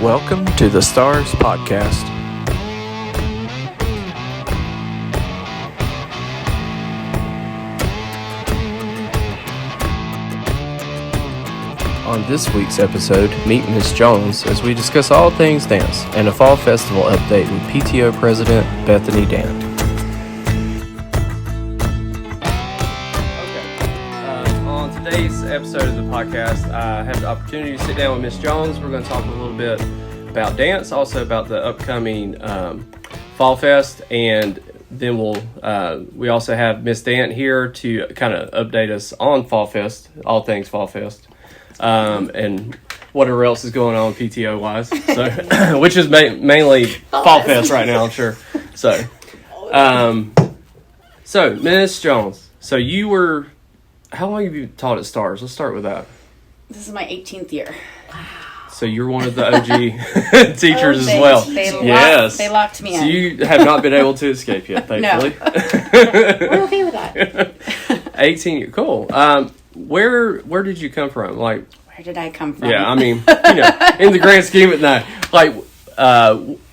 Welcome to the Stars Podcast. On this week's episode, meet Ms. Jones as we discuss all things dance and a fall festival update with PTO President Bethany Dant. On today's episode of the podcast, I have the opportunity to sit down with Ms. Jones. We're going to talk a little bit about dance, also about the upcoming Fall Fest, and then we also have Ms. Dant here to kind of update us on Fall Fest, all things Fall Fest. And whatever else is going on PTO wise, so which is mainly Fall Fest right now, I'm sure. So Ms. Jones, so you were, how long have you taught at Stars? Let's start with that. This is my 18th year. Wow. So you're one of the OG teachers as well. Yes, they locked me in. So you have not been able to escape yet, thankfully. No. We're okay with that. 18, cool. Where did you come from? Like, where did I come from? Yeah, I mean, in the grand scheme of it, like,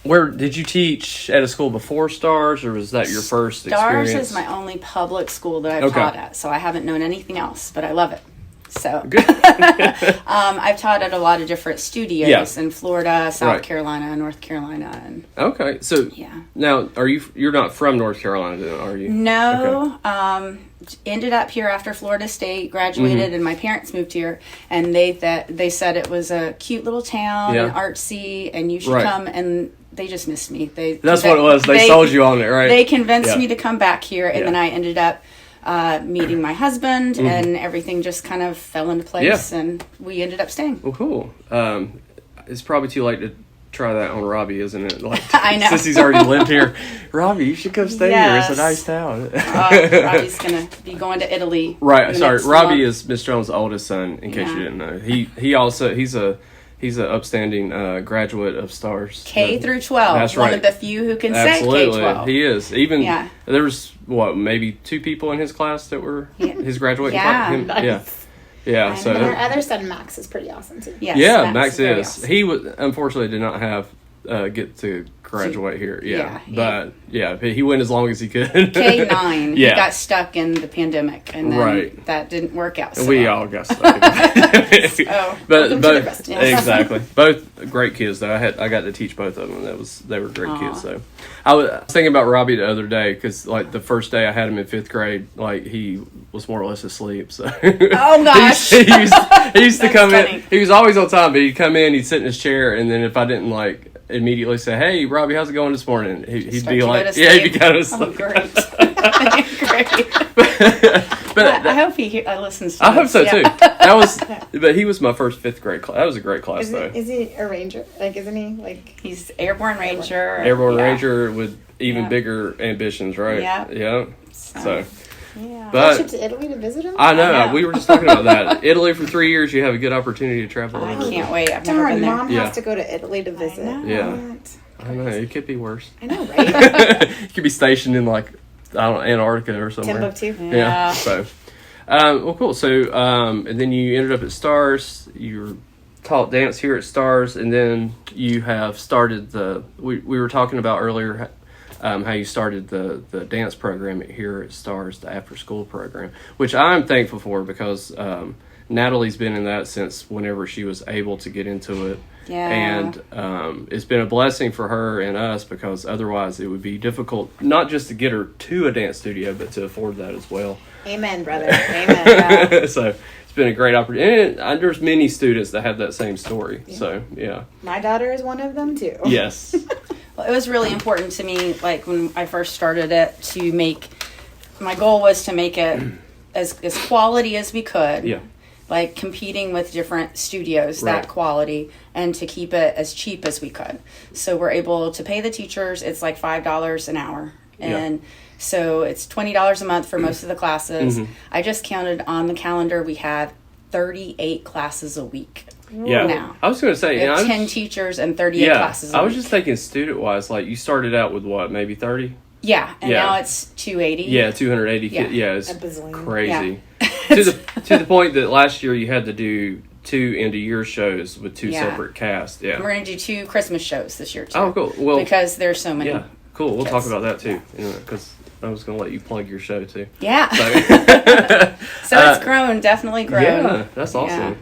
where did you teach at a school before Stars, or was that your first experience? Stars is my only public school that I've taught at, so I haven't known anything else, but I love it. So, I've taught at a lot of different studios in Florida, South Carolina, North Carolina, and okay. So now, you're not from North Carolina, then, are you? No. Okay. Ended up here after Florida State, graduated, and my parents moved here, and they said it was a cute little town, and artsy, and you should come, and they just missed me. That's what it was. They sold you on it, right? They convinced me to come back here, and then I ended up meeting my husband, and everything just kind of fell into place, and we ended up staying. Well, cool. It's probably too late to try that on Robbie, isn't it? Like, I know. Since he's already lived here. Robbie, you should come stay here. It's a nice town. Robbie's going to be going to Italy. Right. Sorry. Robbie is Miss Jones' oldest son, in case you didn't know. He's an upstanding graduate of Stars. K through 12. That's right. One of the few who can say K-12. He is. Even there was, maybe 2 people in his class that were his graduating class? Nice. Yeah, so our other son Max is pretty awesome too. Yes, Max is. Awesome. He unfortunately did not have get to graduate here. But he went as long as he could. K-9. He got stuck in the pandemic, and then that didn't work out. So we all got stuck in the but exactly. Both great kids though. I got to teach both of them. They were great kids. So I was thinking about Robbie the other day, because like the first day I had him in 5th grade, like he was more or less asleep. So oh gosh, he used to come in. He was always on time, but he'd come in, he'd sit in his chair, and then if I didn't like immediately say, "Hey, Robbie, how's it going this morning?" He'd be like, he'd be kind of asleep. Oh, great. But I hope he listens to I hope so too. But he was my first 5th grade class. That was a great class though. Is he a ranger? Like, isn't he like? He's airborne ranger. Airborne ranger with even bigger ambitions, right? Yeah. So. Yeah. But trip to Italy to visit him? I know. We were just talking about that. Italy for 3 years, you have a good opportunity to travel. I can't wait. I've never been there. Mom has to go to Italy to visit. I know. It could be worse. I know, right? You could be stationed in Antarctica or somewhere. Timbuktu. Yeah. So, well, cool. So, and then you ended up at Stars. You taught dance here at Stars, and then you have started we were talking about earlier. How you started the dance program here at Stars, the after-school program, which I'm thankful for, because Natalie's been in that since whenever she was able to get into it. Yeah. And it's been a blessing for her and us, because otherwise it would be difficult, not just to get her to a dance studio, but to afford that as well. Amen, brother. Amen. So it's been a great opportunity. And there's many students that have that same story. Yeah. So, yeah. My daughter is one of them, too. Yes. Well, it was really important to me, like when I first started it, my goal was to make it as quality as we could. Yeah. Like competing with different studios, that quality, and to keep it as cheap as we could. So we're able to pay the teachers. It's like $5 an hour. And so it's $20 a month for most of the classes. I just counted on the calendar. We have 38 classes a week. Yeah. Now. I was going to say, 10 teachers and 38 classes a week. I was just thinking student-wise, like you started out with what, maybe 30? Yeah, and now it's 280. Yeah, 280. Yeah, it's a bazillion. Crazy. To the point that last year you had to do two end of year shows with two Yeah. separate casts. Yeah. And we're going to do 2 Christmas shows this year, too. Oh, cool. Well, because there's so many. yeah, cool. We'll kids. talk about that too, because I was going to let you plug your show too. Yeah. So, So it's grown, definitely grown. yeah, that's awesome.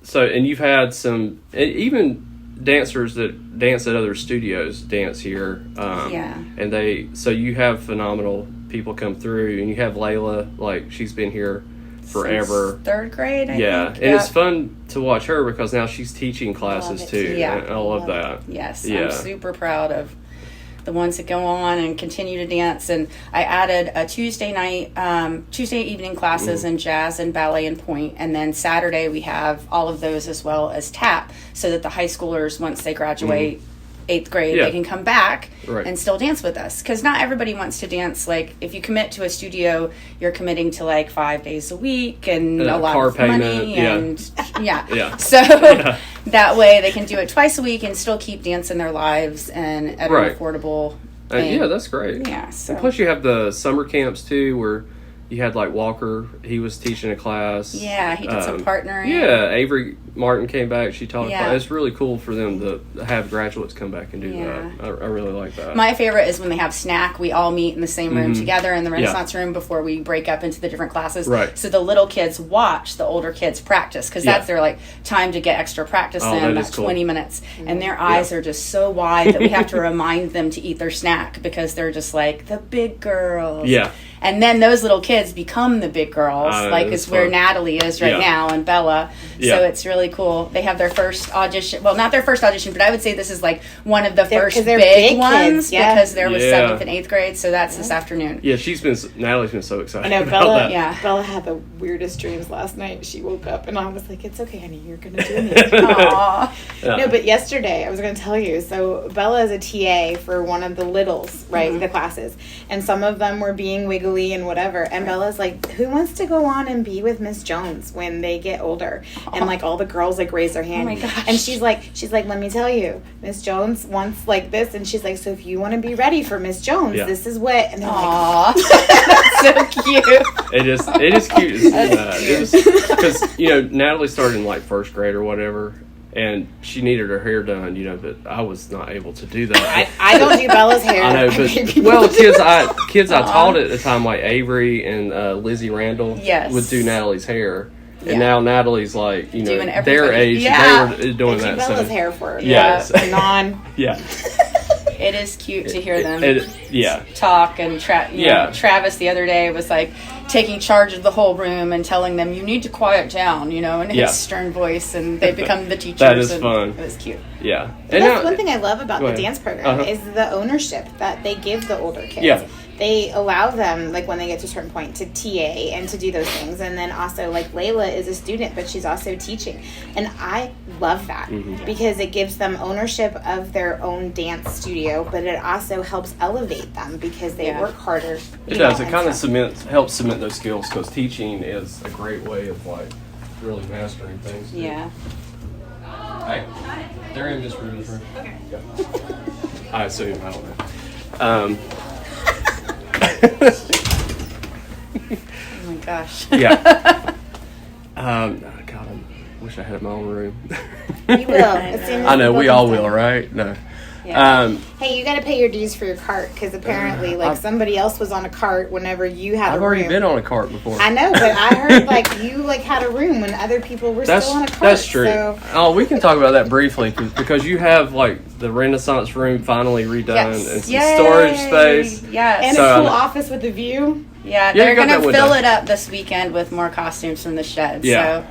So, and you've had some, even dancers that dance at other studios dance here. Yeah. And so you have phenomenal people come through, and you have Layla, like, she's been here forever. Since 3rd grade, I Yeah, think. and it's fun to watch her because now she's teaching classes it too. too. Yeah. And I love that. Yes, Yeah. I'm super proud of the ones that go on and continue to dance. And I added a Tuesday evening classes in jazz and ballet and point. And then Saturday we have all of those as well as tap, so that the high schoolers, once they graduate 8th grade, Yeah. they can come back Right. and still dance with us. Because not everybody wants to dance. Like, if you commit to a studio, you're committing to like 5 days a week and a lot car of payment, money. yeah. And yeah. Yeah. So Yeah. that way they can do it twice a week and still keep dancing their lives and at Right. an affordable thing. Yeah, that's great. Yeah, so. And plus you have the summer camps too, where you had like Walker, he was teaching a class. Yeah, he did some partnering. Yeah, Avery Martin came back, she taught a Yeah. class. It's really cool for them to have graduates come back and do Yeah. that. I really like that. My favorite is when they have snack. We all meet in the same room together in the Yeah. Renaissance room before we break up into the different classes. Right. So the little kids watch the older kids practice, because that's Yeah. their like time to get extra practice Oh, in, that about is cool. 20 minutes. And their eyes are just so wide that we have to remind them to eat their snack, because they're just like the big girls. Yeah. And then those little kids become the big girls, like it's it's where fun. Natalie is right Yeah. now and Bella. Yeah. So it's really cool. They have their first audition. Well, not their first audition, but I would say this is like one of the first 'cause they're big big ones, kids, yeah. because there was Yeah. 7th and 8th grade. So that's this afternoon. Yeah, Natalie's been so excited I know about Bella. that. Yeah. Bella had the weirdest dreams last night. She woke up and I was like, "It's okay, honey. You're gonna do amazing." Aw. Yeah. No, but yesterday I was going to tell you. So Bella is a TA for one of the littles, right? The classes, and some of them were being wiggly and whatever. And Bella's like, "Who wants to go on and be with Miss Jones when they get older?" And like all the girls like raise their hand. Oh my gosh. And she's like, "Let me tell you, Miss Jones wants like this." And she's like, "So if you want to be ready for Miss Jones, Yeah. this is what." And they're like, Aw. That's so cute. It is cute to see that. Because, Natalie started in like 1st grade or whatever, and she needed her hair done, but I was not able to do that. I don't do Bella's hair. I know, made but people well, do kids I taught at the time, like Avery and Lizzie Randall, Yes. would do Natalie's hair, Yeah. and now Natalie's like, Doing their everybody. age, Yeah. they were doing do that. Bella's So hair for her. Yeah. Non. yeah, It is cute to hear them yeah, talk. And Yeah. Travis the other day was like taking charge of the whole room and telling them, "You need to quiet down," in his Yeah. stern voice, and they become the teachers. That is and fun. It was cute. yeah. That's now- one thing I love about Go the ahead. dance program Uh-huh. is the ownership that they give the older kids. Yeah. They allow them, like when they get to a certain point, to TA and to do those things. And then also, like Layla is a student, but she's also teaching. And I love that Mm-hmm. because it gives them ownership of their own dance studio, but it also helps elevate them because they Yeah. work harder. It does. It kind of helps cement those skills, because teaching is a great way of like really mastering things. too. Yeah. Hey, they're in this room. Okay. Yeah. I assume. I don't know. Oh my gosh. Yeah. God, I wish I had my own room. You will. As soon as I know the we book all is will, done. right? No. Yeah. Hey, you got to pay your dues for your cart because apparently, like, somebody else was on a cart whenever you had I've a already room. been on a cart before. I know, but I heard like you like had a room when other people were still on a cart. That's true. So, Oh, we can talk about that briefly because you have like the Renaissance room finally redone Yes. and some Yay! storage space. Yes. and So, a cool I'm- office with a view. Yeah, you they're got gonna that fill window. it up this weekend with more costumes from the shed. Yeah.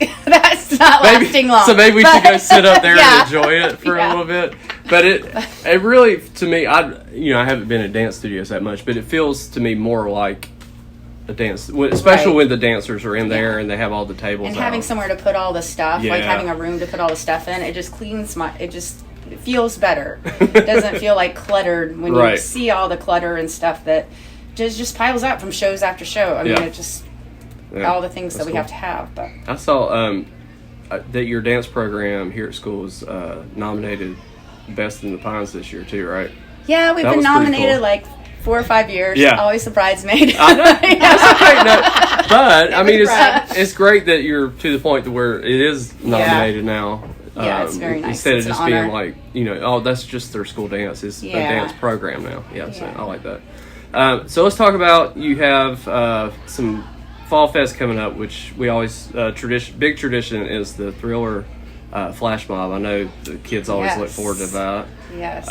So that's not lasting long. So maybe we should go but- sit up there Yeah. and enjoy it for Yeah. a little bit. But it really, to me, I haven't been in dance studios that much, but it feels to me more like a dance, especially Right. when the dancers are in there and they have all the tables And out. having somewhere to put all the stuff, like Yeah. having a room to put all the stuff in, it just cleans it feels better. It doesn't feel like cluttered when you Right. see all the clutter and stuff that just piles up from shows after show. I mean, Yeah. it just Yeah, all the things that that's we cool. have to have. But I saw that your dance program here at school was nominated Best in the Pines this year too, right? yeah, we've That been was pretty nominated cool. like 4 or 5 years. Yeah. Always the bridesmaid. I know. That's okay. No, but I mean, it's great that you're to the point to where it is nominated now. Yeah, it's very nice. Instead It's of just an being honor. like, oh, that's just their school dance. It's a dance program now. Yeah, so I like that. So let's talk about, you have some Fall Fest coming up, which we always, big tradition is the Thriller flash mob. I know the kids always look forward to that. Yes.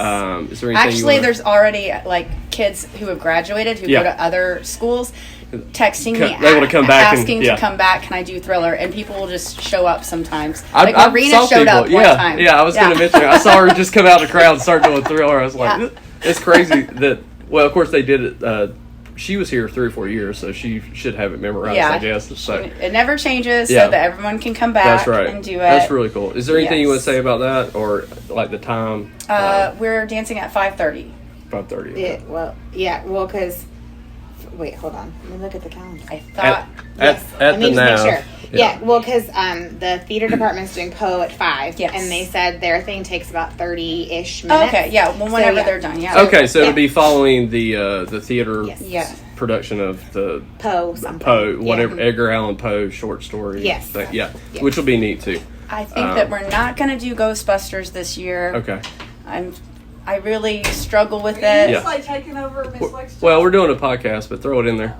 Is there anything Actually, there's already kids who have graduated who go to other schools texting me, they want to come back asking to come back. Can I do Thriller? And people will just show up sometimes. I Marina saw showed people, up one time. Yeah, I was going to mention it. I saw her just come out of the crowd and start doing Thriller. I was like, it's crazy that. Well, of course they did it. She was here 3 or 4 years, so she should have it memorized, I guess. So it never changes, so that everyone can come back and do it. That's really cool. Is there anything you want to say about that, or like the time? We're dancing at 5:30. 5:30. Okay. Well, because wait, hold on. Let me look at the calendar. I thought at the now. Make sure. Yeah, well, because the theater department's doing Poe at 5, and they said their thing takes about 30-ish minutes. Okay, well, whenever they're done, Okay, so it'll be following the theater production of the Poe, whatever, Edgar Allan Poe short story. Yes. Thing. Yeah, which will be neat too. I think that we're not going to do Ghostbusters this year. Okay. I really struggle with it. It's like taking over Miss Lex. Well, we're doing a podcast, but throw it in there.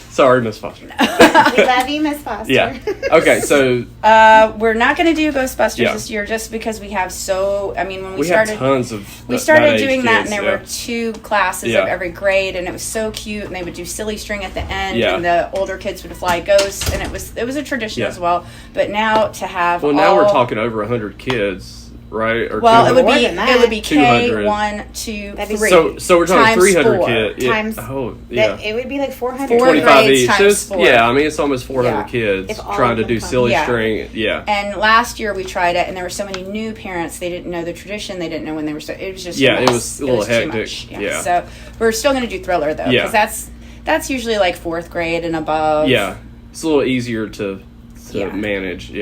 Sorry, Miss Foster. We love you, Miss Foster. Yeah. Okay, so we're not going to do Ghostbusters this year just because we have when we started, have tons of we started doing kids, that, and there were 2 classes of every grade, and it was so cute, and they would do silly string at the end, and the older kids would fly ghosts, and it was a tradition as well. But now to have now we're talking over 100 kids. Right? Or it would be 200. K 1, 2, 3. So we're talking 300 kids. Times it would be like 400. 25 each. Times So it's almost 400 kids trying to do silly string. Yeah. And last year we tried it, and there were so many new parents. They didn't know the tradition. They didn't know when they were. It was just it was a little hectic. Yeah. So we're still going to do Thriller though, because that's usually like 4th grade and above. Yeah, it's a little easier to manage.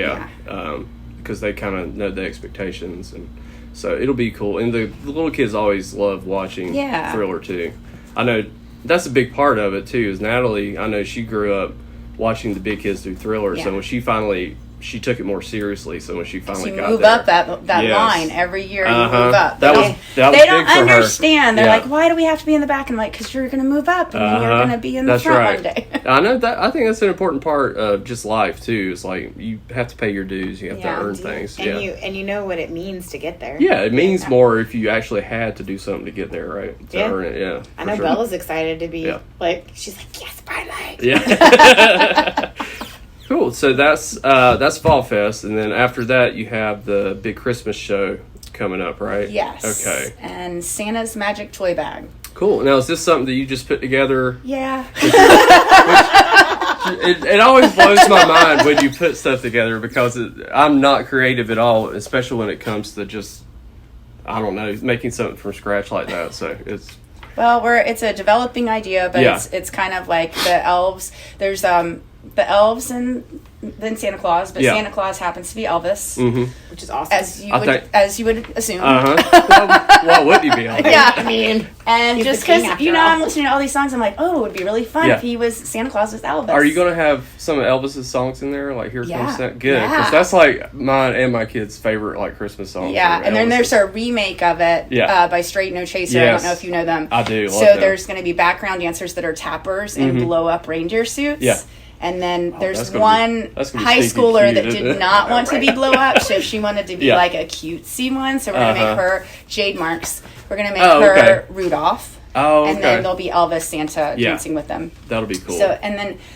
Because they kind of know the expectations, and so it'll be cool. And the little kids always love watching Thriller too. I know that's a big part of it too. Is Natalie? I know she grew up watching the big kids do Thriller, so when she took it more seriously. So when she finally got move there, up that line every year. You move up. That was they don't big for understand. her. They're like, why do we have to be in the back? And I'm like, because you're going to move up, and then you're going to be in the front one day. I know that. I think that's an important part of just life too. It's like you have to pay your dues. You have to earn things. And you know what it means to get there. Yeah, it means more if you actually had to do something to get there, right? To earn it. Yeah. I know Bella's excited to be like. She's like, yes, bright light. Yeah. Cool. So that's Fall Fest, and then after that you have the big Christmas show coming up, right? Yes. Okay. And Santa's Magic Toy Bag. Cool. Now, is this something that you just put together? Yeah. It always blows my mind when you put stuff together, because I'm not creative at all, especially when it comes to just, I don't know, making something from scratch like that. So it's. Well, it's a developing idea, but it's kind of like the elves. There's the elves and then Santa Claus, but Santa Claus happens to be Elvis, which is awesome. As you would assume. Well, would he be Elvis? Yeah, I mean, and just because I'm listening to all these songs, I'm like, oh, it would be really fun if he was Santa Claus with Elvis. Are you going to have some of Elvis's songs in there, like Here Comes Santa? Good, because Yeah. that's like mine and my kids' favorite like Christmas songs. Yeah, and then there's a remake of it by Straight No Chaser. I don't know if you know them. I do. So there's going to be background dancers that are tappers in blow up reindeer suits. Yeah. And then there's one high schooler that did not want to be blow up, so she wanted to be like a cutesy one. So we're going to make her Jade Marks. We're going to make her Rudolph. Oh, okay. And then there'll be Elvis Santa dancing with them. That'll be cool.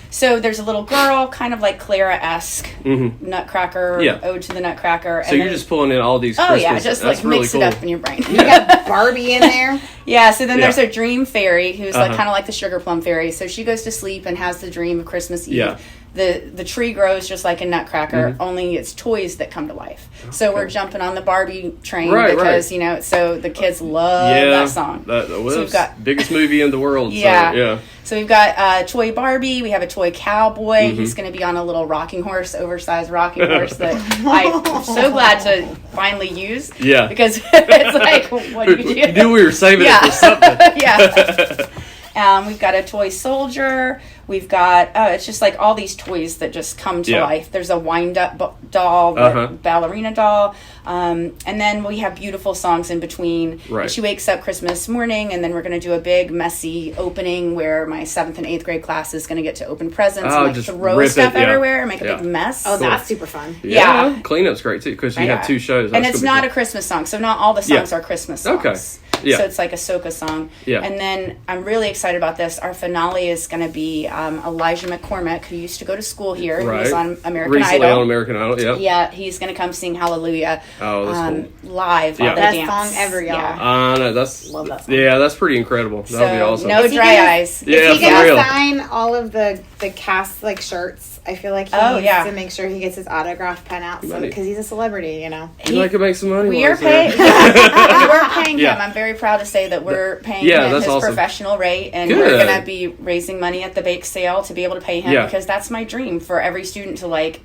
So there's a little girl, kind of like Clara-esque, Nutcracker, Ode to the Nutcracker. So you're just pulling in all these Christmas... just like really mix cool. it up in your brain. Yeah. Barbie in there. Yeah, so then Yeah. there's a dream fairy who's like Uh-huh. kind of like the sugar plum fairy. So she goes to sleep and has the dream of Christmas Eve. Yeah. The tree grows just like a nutcracker, Mm-hmm. only it's toys that come to life. So we're jumping on the Barbie train Right, because, right. so the kids love Yeah, that song. That was So we've got biggest movie in the world. Yeah. So, yeah. So we've got a toy Barbie. We have a toy cowboy. Mm-hmm. He's going to be on a little rocking horse, oversized rocking horse that I'm so glad to finally use. Yeah. Because it's like, what do you do? You knew we were saving Yeah. it for something. Yeah. We've got a toy soldier. We've got, it's just like all these toys that just come to Yeah. life. There's a wind-up doll, the Uh-huh. ballerina doll. And then we have beautiful songs in between. Right. She wakes up Christmas morning, and then we're going to do a big, messy opening where my 7th and 8th grade class is going to get to open presents Oh, and like just throw rip stuff it, yeah. everywhere and make a Yeah. big mess. Oh, that's super fun. Yeah. Cleanup's great too because you Yeah. have 2 shows. And That's it's gonna be not a Christmas song, so not all the songs are Christmas songs. Okay. Yeah. So it's like a soca song. Yeah. And then I'm really excited about this. Our finale is going to be Elijah McCormick, who used to go to school here. He was on American Recently Idol. on American Idol, yeah. Yeah, he's going to come sing Hallelujah Oh, that's live Yeah. while they Best dance. song ever, y'all. Yeah. No, that's Love that song. yeah, that's pretty incredible. That would be So, awesome. no Is he dry gonna- eyes. Yeah, Is he for gonna real. sign all of the cast like shirts? I feel like he Oh, needs yeah. to make sure he gets his autograph pen out Money. because he's a celebrity, you know. You like to make some money. We while are he's there. paying. We're paying Yeah. him. I'm very proud to say that we're paying Yeah, him that's his awesome. professional rate, and Good. we're going to be raising money at the bake sale to be able to pay him Yeah. because that's my dream for every student to like.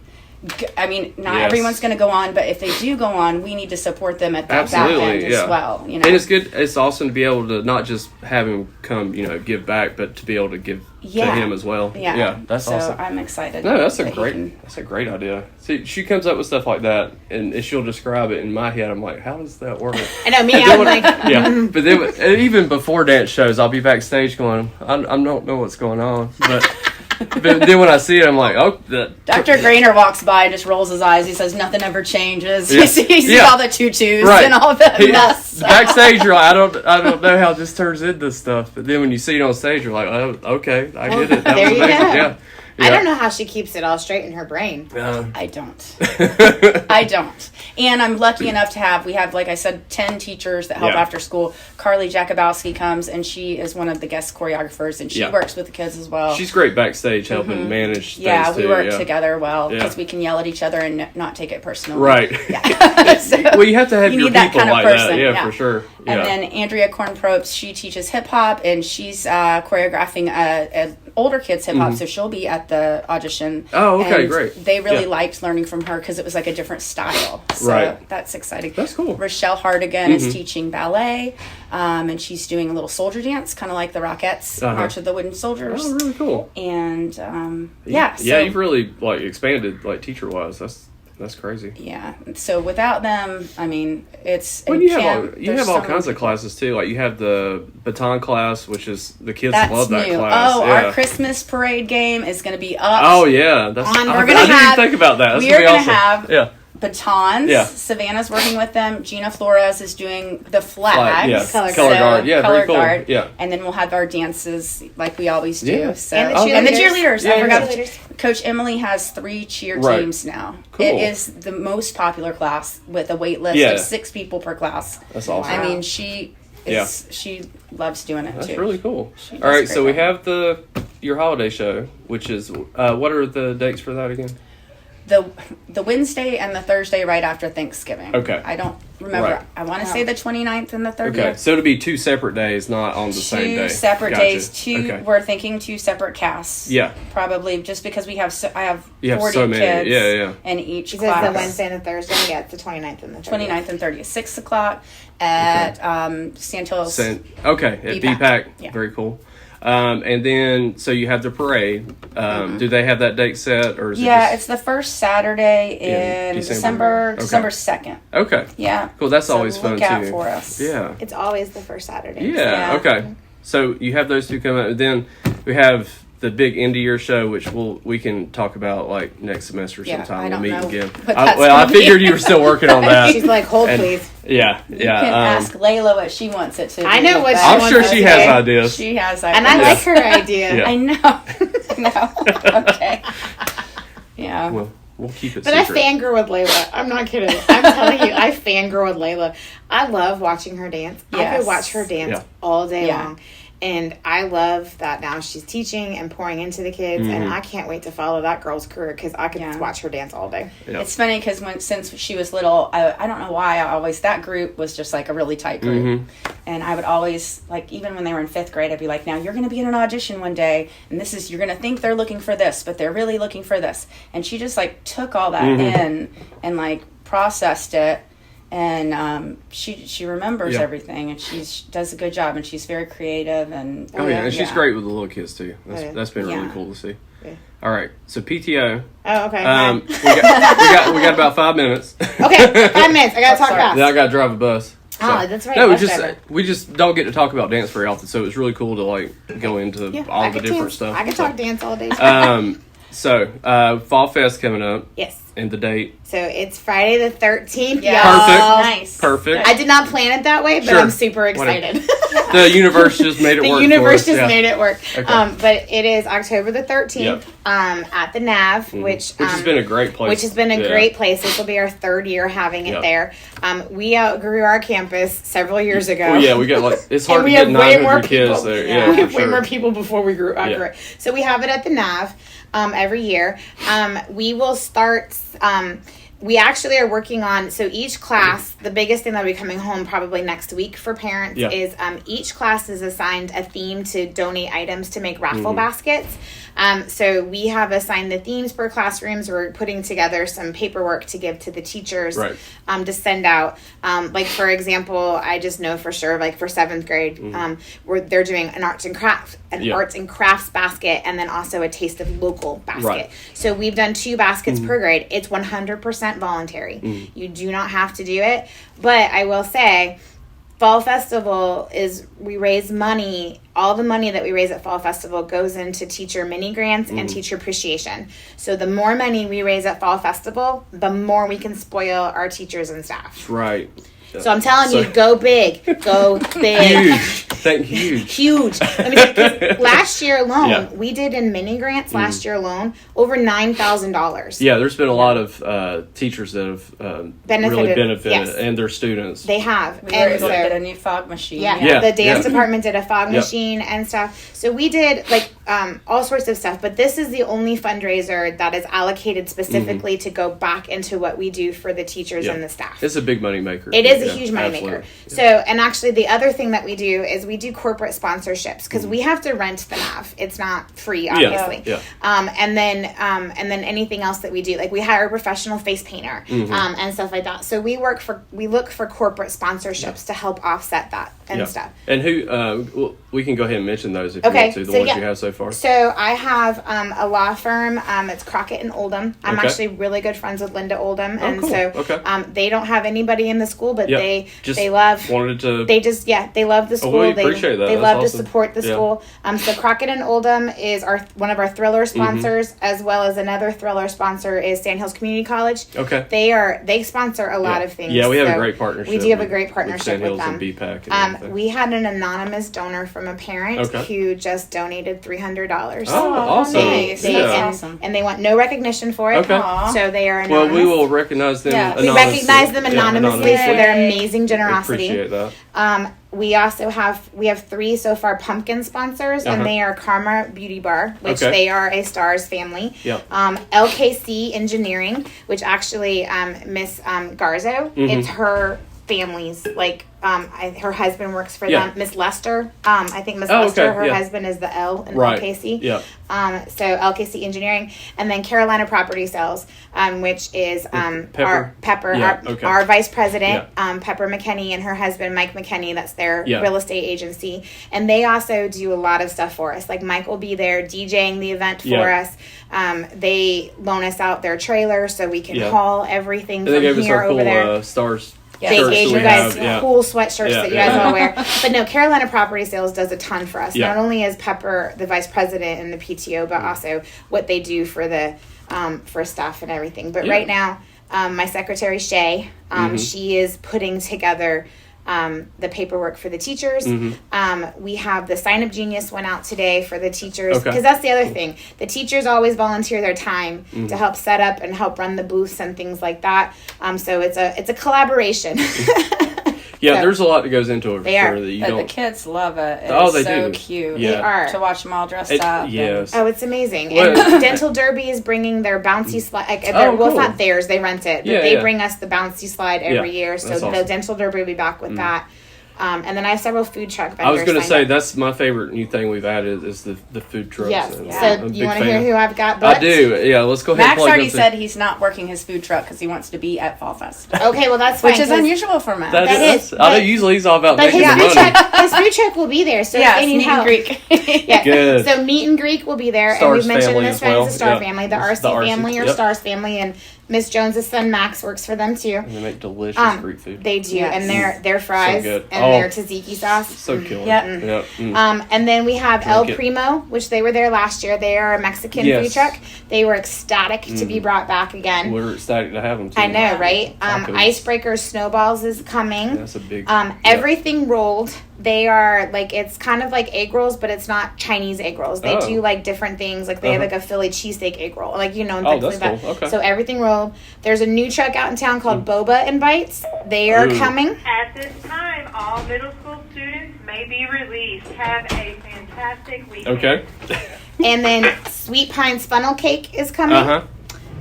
I mean, not Yes. everyone's going to go on, but if they do go on, we need to support them at that back Absolutely, end yeah. as well. You know, And it's good. It's awesome to be able to not just have him come, give back, but to be able to give to Yeah. him as well. yeah, that's so awesome. I'm excited. No, that's that he can- that's a great idea. See, she comes up with stuff like that, and she'll describe it in my head. I'm like, how does that work? I know me. Then I'm when- like, yeah, but then and even before dance shows, I'll be backstage going, I don't know what's going on, but then when I see it, I'm like, oh, Dr. Grainer walks by and just rolls his eyes. He says, "Nothing ever changes." Yeah. He sees Yeah. all the tutus Right. and all the mess. Backstage, you're like, I don't know how this turns into stuff. But then when you see it on stage, you're like, oh, okay, I get it. That there was you amazing. go. Yeah. I don't know how she keeps it all straight in her brain. I don't. I don't. And I'm lucky enough to have, we have, like I said, 10 teachers that help Yeah. after school. Carly Jakubowski comes, and she is one of the guest choreographers, and she Yeah. works with the kids as well. She's great backstage helping manage things Yeah, we too, work yeah. together well Yeah. because we can yell at each other and not take it personally. Right. Yeah. So, Well, you have to have you your need that people kind of like person, that. Yeah, yeah. for sure. Yeah. And then Andrea Kornprobst, she teaches hip hop, and she's choreographing a older kids hip hop, so she'll be at the audition. Mm-hmm. Oh, okay, And great. They really Yeah. liked learning from her because it was like a different style. So Right. that's exciting. That's cool. Rochelle Hardigan is teaching ballet, and she's doing a little soldier dance, kind of like the Rockettes, Uh-huh. March of the Wooden Soldiers. Oh, really cool. And Yeah, so, you've really expanded teacher wise. That's crazy. yeah. So without them, I mean, it's Well, and you have camp, you there's have all so many kinds of people. classes too. Like you have the baton class, which is the kids That's love that new. class. Oh, yeah. our Christmas parade game is going to be up. Oh yeah, that's. On- I we're didn't gonna have- even think about that. That's we are gonna going be to awesome. have Yeah. batons. Yeah. Savannah's working with them. Gina Flores is doing the flags. Yeah. Color Color guard. Yeah, color very cool. guard. Yeah. And then we'll have our dances like we always do. Yeah. So And the and the cheerleaders. cheerleaders. Yeah, I forgot. yeah. Coach Emily has 3 cheer Right. teams now. Cool. It is the most popular class with a wait list Yeah. of 6 people per class. That's awesome. I mean, she loves doing it That's too. really cool. She All right, does so great we have your holiday show, which is what are the dates for that again? The Wednesday and the Thursday right after Thanksgiving. Okay. I don't remember. Right. I want to say the 29th and the 30th. Okay, so it'll be 2 separate days, not on the same day. 2 separate Gotcha. days. Okay. We're thinking 2 separate casts. Yeah. Probably just because I have You have 40 so many. kids Yeah. in each She says class. the Wednesday and the Thursday. Yeah, it's the 29th and the 30th. 29th and 30th. 6 o'clock at Santil's. Okay, at BPAC. BPAC. Yeah. Very cool. And then, so you have the parade. Do they have that date set, or is it Yeah, just... it's the first Saturday In in December? December Okay. 2nd. Okay, Yeah. cool. That's So always fun look out too. for us. Yeah. It's always the first Saturday. Yeah. Yeah. Okay. So you have those two coming up. Then we have the big end of year show, which we can talk about next semester Yeah, sometime. I We'll don't meet know again. what that's I gonna be. figured you were still working on that. She's like, hold And- please. Yeah. You Yeah. can ask Layla what she wants it to be. I know what but she I'm wants sure us she to has say. ideas. She has And I ideas. like her idea. Yeah. I know. No. Okay. Yeah. We'll We'll keep it But secret. I fangirl with Layla. I'm not kidding. I'm telling you, I fangirl with Layla. I love watching her dance. I Yes. could watch her dance Yeah. all day Yeah. long. And I love that now she's teaching and pouring into the kids. And I can't wait to follow that girl's career because I could watch her dance all day. Yeah. It's funny because since she was little, I don't know why that group was just like a really tight group, and I would always like, even when they were in 5th grade, I'd be like, now you're going to be in an audition one day, and you're going to think they're looking for this, but they're really looking for this, and she just like took all that in and like processed it, and she remembers everything, and she does a good job, and she's very creative, and and she's great with the little kids too. That's been really Yeah. cool to see. Yeah. All right, so PTO. Oh, okay. We got about 5 minutes. Okay, 5 minutes. I got to talk fast. Then I got to drive a bus. Oh, that's right. No, bus driver. we just don't get to talk about dance very often, so it's really cool to like go into all I the could different dance. stuff. I could talk dance all day. So Fall Fest coming up, Yes. and the date. So it's Friday the 13th, Yeah. y'all. Perfect. Nice. Perfect. I did not plan it that way, but Sure. I'm super excited. The universe just made it The work. universe for us. just made it work. Okay. But it is October the 13th Yep. at the NAV, which has been a great place. Which has been a great place. This will be our 3rd year having it Yep. there. We outgrew our campus several years ago. Well, yeah, we got like it's hard And to we get have way more 900 kids people. there. Yeah. Yeah, We for have way sure. more people before we grew Yeah. it. So we have it at the NAV every year. We will start. We actually are working on, so each class, the biggest thing that will be coming home probably next week for parents is each class is assigned a theme to donate items to make raffle baskets. So we have assigned the themes per classrooms. We're putting together some paperwork to give to the teachers to send out. Like, for example, I just know for sure, like for 7th grade, they're doing an arts and crafts basket, and then also a taste of local basket. Right. So we've done 2 baskets per grade. It's 100% voluntary. You do not have to do it. But I will say, Fall Festival we raise money. All the money that we raise at Fall Festival goes into teacher mini grants and teacher appreciation. So the more money we raise at Fall Festival, the more we can spoil our teachers and staff. Right. So I'm telling you, go big. Go big. Huge. Thank huge. Huge. Let me say, 'cause last year alone, we did in mini grants last year alone over $9,000. Yeah, there's been a lot of teachers that have really benefited, yes. and their students. They have. We were able to get a new fog machine. Yeah, the dance department did a fog machine and stuff. So we did like all sorts of stuff. But this is the only fundraiser that is allocated specifically to go back into what we do for the teachers and the staff. It's a big money maker. It is a huge money maker. So, and actually the other thing that we do is we do corporate sponsorships because we have to rent the NAV. It's not free, obviously. And then anything else that we do, like we hire a professional face painter and stuff like that. So we look for corporate sponsorships to help offset that and stuff. And who we can go ahead and mention those if you want to. The ones you have so far. So I have a law firm. It's Crockett and Oldham. I'm actually really good friends with Linda Oldham, and cool. so they don't have anybody in the school, but they love the school. We appreciate that. They That's love to awesome. support the school. So Crockett and Oldham is one of our thriller sponsors, as well as another thriller sponsor is Sandhills Community College. Okay. They sponsor a lot of things. Yeah, we have a great partnership. We do have a great partnership with them. And BPAC and everything. We had an anonymous donor from a parent who just donated $300. Oh, awesome. Nice. That's awesome. And they want no recognition for it. Okay. Aww. So they are anonymous. Well, we will recognize them. Yeah. We recognize them anonymously for their Yay. amazing generosity. Appreciate that. We also have 3 so far pumpkin sponsors, and they are Karma Beauty Bar, which they are a Stars family. Yep. LKC Engineering, which actually Miss Garzo, it's her family's her husband works for them. Miss Lester, I think Miss Lester, her husband is the L in LKC. Yeah. So LKC Engineering, and then Carolina Property Sales, which is our vice president, Pepper McKinney, and her husband Mike McKinney. That's their real estate agency, and they also do a lot of stuff for us. Like Mike will be there DJing the event for us. They loan us out their trailer so we can haul everything from here over there. Stars. They gave you guys cool sweatshirts that you guys all wear. But no, Carolina Property Sales does a ton for us. Not only is Pepper the vice president in the PTO, but also what they do for the for staff and everything. But right now, my secretary Shay, she is putting together the paperwork for the teachers. Mm-hmm. We have the Sign Up Genius went out today for the teachers, Okay. because that's the other thing. The teachers always volunteer their time Mm-hmm. to help set up and help run the booths and things like that. So it's a collaboration. Yeah, So, there's a lot that goes into it for They are. sure that you But the don't. kids love it. It's Oh, they so do. cute. Yeah. They are. To watch them all dressed It- up. yes. Oh, it's amazing. What- And Dental Derby is bringing their bouncy slide. Like, Oh, well, it's cool. not theirs. They rent it. But Yeah, they yeah. bring us the bouncy slide every Yeah, year. So that's the awesome. Dental Derby will be back with that. And then I have several food truck vendors. I was going to signed say up. that's my favorite new thing we've added is the food trucks. Yes. And So I'm a you big want to fan. hear who I've got I booked? do. Yeah, let's go ahead. Max and plug already those said he's not working his food truck because he wants to be at Fall Fest, Okay, well that's fine. which is 'cause- unusual for Max. That is, I know but- usually he's all about But making his the food, money. his food truck will be there. So Yeah, if they need meet and help. Greek. Yeah. Good. So Meet and Greek will be there, Stars and we've mentioned family Miss as Friends, well. the Star Yeah. family, the The RC RC, family, or yep. Stars family, and Miss Jones's son Max works for them too. And they make delicious Greek food. They do, Yes. and their fries good. and Oh. their tzatziki sauce. So killer. Yep. Yep. And then we have El Drink it. Primo, which they were there last year. They are a Mexican Yes. food truck. They were ecstatic to be brought back again. We're ecstatic to have them too. I know, right? Tacos. Icebreaker Snowballs is coming. That's a big. Everything rolled. They are like, it's kind of like egg rolls, but it's not Chinese egg rolls. They Oh. do like different things. Like they have Uh-huh. like a Philly cheesesteak egg roll, like and Oh, things that's like that. cool. Okay. So everything rolled. There's a new truck out in town called Boba and Bites. They are Ooh. coming. At this time, all middle school students may be released. Have a fantastic weekend. Okay. And then Sweet Pines Funnel Cake is coming.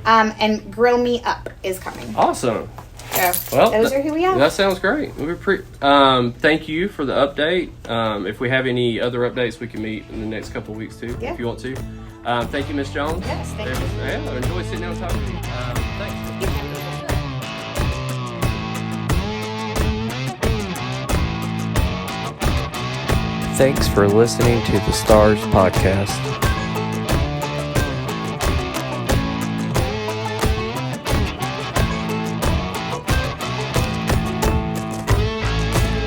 And Grill Me Up is coming. Awesome. So Well, those are who we are. That sounds great. Thank you for the update. If we have any other updates, we can meet in the next couple of weeks too, Yeah. if you want to. Thank you, Miss Jones. Yes, thank you. Yeah, I enjoyed sitting down and talking to you. Thanks. Thanks for listening to the Stars Podcast.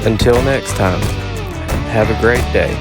Until next time, have a great day.